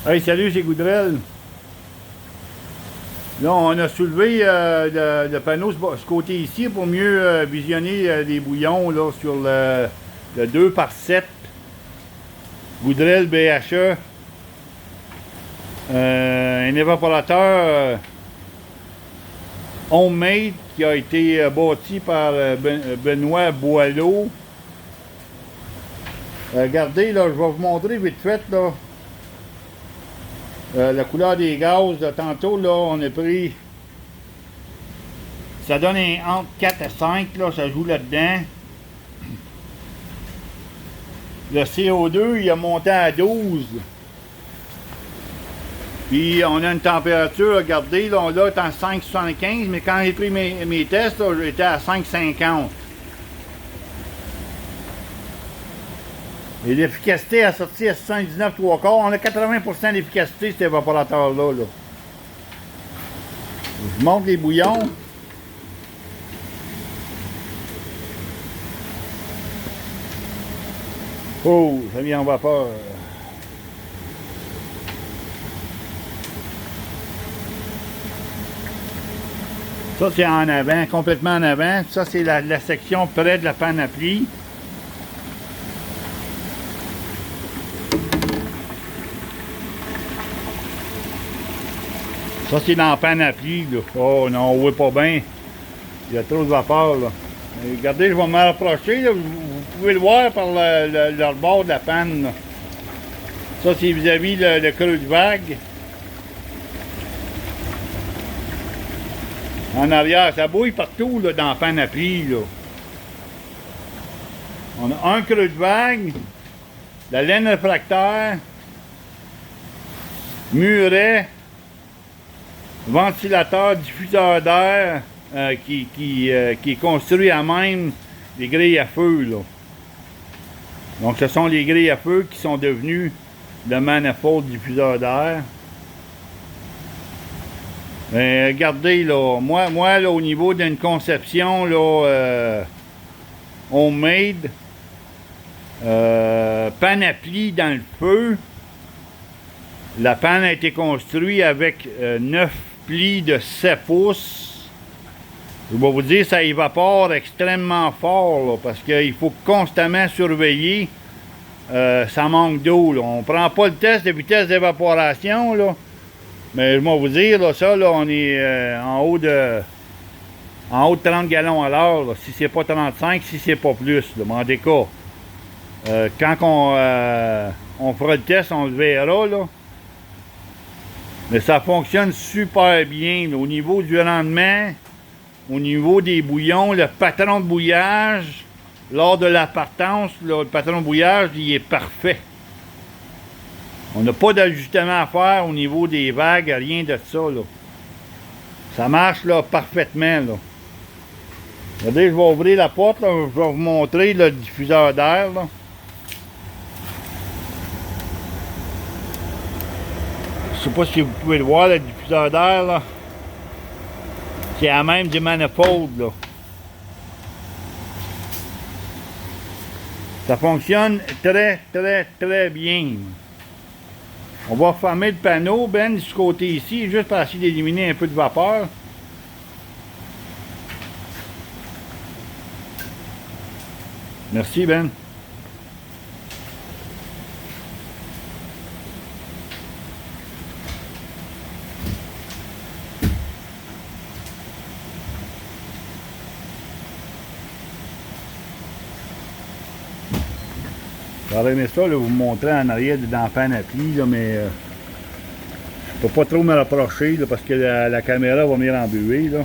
Hey, salut, c'est Goudrel. Là, on a soulevé le panneau ce côté ici pour mieux visionner les bouillons là, sur le 2x7 Goudrel BHE. Un évaporateur homemade qui a été bâti par Benoît Boileau. Regardez, là, je vais vous montrer vite fait, là. La couleur des gaz, là, tantôt, là, on a pris... Ça donne entre 4 et 5, là, ça joue là-dedans. Le CO2, il a monté à 12. Puis, on a une température, regardez, là, on est en 5,75, mais quand j'ai pris mes tests, là, j'étais à 5,50. Et l'efficacité a sorti à 79 3/4. On a 80% d'efficacité, cet évaporateur-là. Là. Je monte les bouillons. Oh, ça vient en vapeur. Ça, c'est en avant, complètement en avant. Ça, c'est la section près de la panoplie. Ça, c'est dans la panoplie, là. Oh non, on voit pas bien. Il y a trop de vapeur, là. Regardez, je vais me rapprocher, là. Vous pouvez le voir par le rebord de la panne, là. Ça, c'est vis-à-vis le creux de vague. En arrière, ça bouille partout, là, dans la panoplie, là. On a un creux de vague, la laine réfractaire, muret, ventilateur, diffuseur d'air qui est construit à même les grilles à feu. Là. Donc ce sont les grilles à feu qui sont devenues le manifold diffuseur d'air. Regardez, là, moi là, au niveau d'une conception là, homemade, panoplie dans le feu, la panne a été construite avec 9 plis de 7 pouces. Je vais vous dire, ça évapore extrêmement fort, là, parce qu'il faut constamment surveiller. Ça manque d'eau. On ne prend pas le test de vitesse d'évaporation, là. Mais je vais vous dire, là, ça, là, on est en haut de 30 gallons à l'heure. Si c'est pas 35, si c'est pas plus, là, mais en des cas. Quand on fera le test, on le verra, là. Mais ça fonctionne super bien là, au niveau du rendement, au niveau des bouillons, le patron de bouillage, lors de la partance, le patron de bouillage, il est parfait. On n'a pas d'ajustement à faire au niveau des vagues, rien de ça. Là. Ça marche là, parfaitement. Là. Regardez, je vais ouvrir la porte, là, je vais vous montrer le diffuseur d'air. Je sais pas si vous pouvez le voir, le diffuseur d'air, là. C'est à même du manifold, là. Ça fonctionne très, très, très bien. On va fermer le panneau, Ben, de ce côté ici, juste pour essayer d'éliminer un peu de vapeur. Merci, Ben. J'aurais aimé ça, là, vous montrer en arrière dans la panoplie, là, mais je peux pas trop me rapprocher là, parce que la caméra va venir embuer. Là,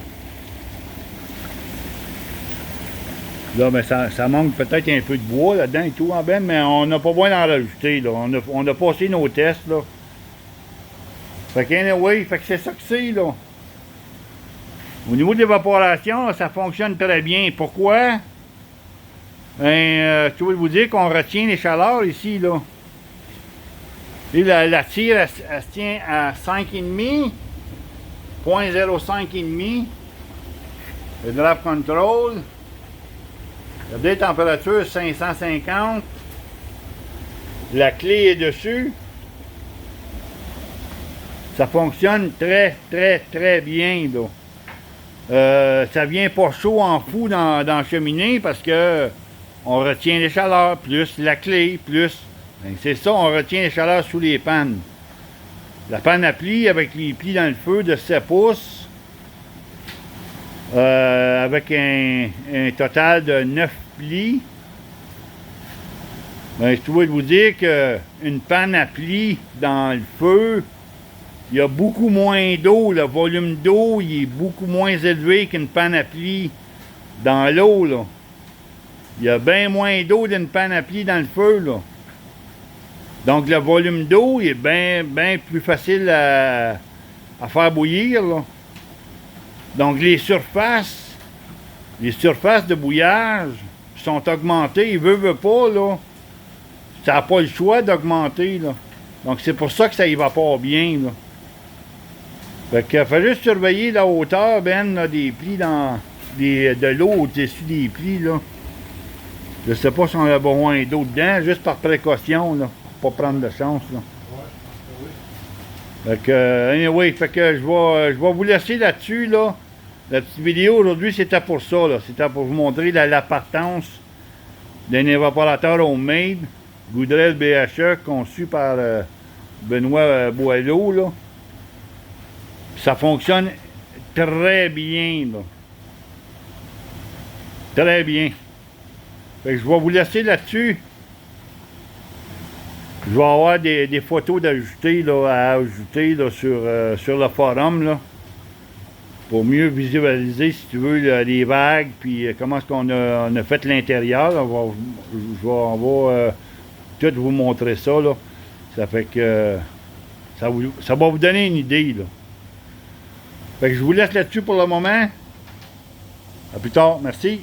là mais ça manque peut-être un peu de bois là-dedans et tout, en ben, mais on n'a pas besoin d'en rajouter. Là. On a passé nos tests. Là. Fait que, anyway, fait que c'est ça que c'est. Là. Au niveau de l'évaporation, ça fonctionne très bien. Pourquoi? Je veux vous dire qu'on retient les chaleurs ici, là. Et la tire, elle se tient à 5,5, 0.05,5. Le draft control. Regardez, température 550. La clé est dessus. Ça fonctionne très, très, très bien, là. Ça vient pas chaud en fou dans la cheminée parce que on retient les chaleurs, plus la clé, plus... Ben, c'est ça, on retient les chaleurs sous les pannes. La panne à plis avec les plis dans le feu de 7 pouces, avec un total de 9 plis. Ben, je dois vous dire qu'une panne à plis dans le feu, il y a beaucoup moins d'eau. Le volume d'eau il est beaucoup moins élevé qu'une panne à plis dans l'eau, là. Il y a bien moins d'eau d'une panne à plis dans le feu, là. Donc, le volume d'eau est bien plus facile à faire bouillir, là. Donc, les surfaces de bouillage sont augmentées. Il veut pas, là. Ça n'a pas le choix d'augmenter, là. Donc, c'est pour ça que ça évapore bien, là. Fait qu'il faut juste surveiller la hauteur, Ben, là, des plis de l'eau au-dessus des plis, là. Je sais pas si on a besoin d'eau dedans, juste par précaution, là, pour pas prendre de chance, là. Fait que, anyway, fait que je vais vous laisser là-dessus, là. La petite vidéo aujourd'hui, c'était pour ça, là. C'était pour vous montrer la partance d'un évaporateur homemade, Goodrel BHE, conçu par Benoît Boileau, là. Ça fonctionne très bien, là. Très bien. Fait que je vais vous laisser là-dessus. Je vais avoir des photos d'ajouter, là, à ajouter là, sur le forum, là, pour mieux visualiser, si tu veux, là, les vagues, puis comment est-ce qu'on a fait l'intérieur. On va tout vous montrer ça, là. Ça fait que ça va vous donner une idée, là. Fait que je vous laisse là-dessus pour le moment. À plus tard. Merci.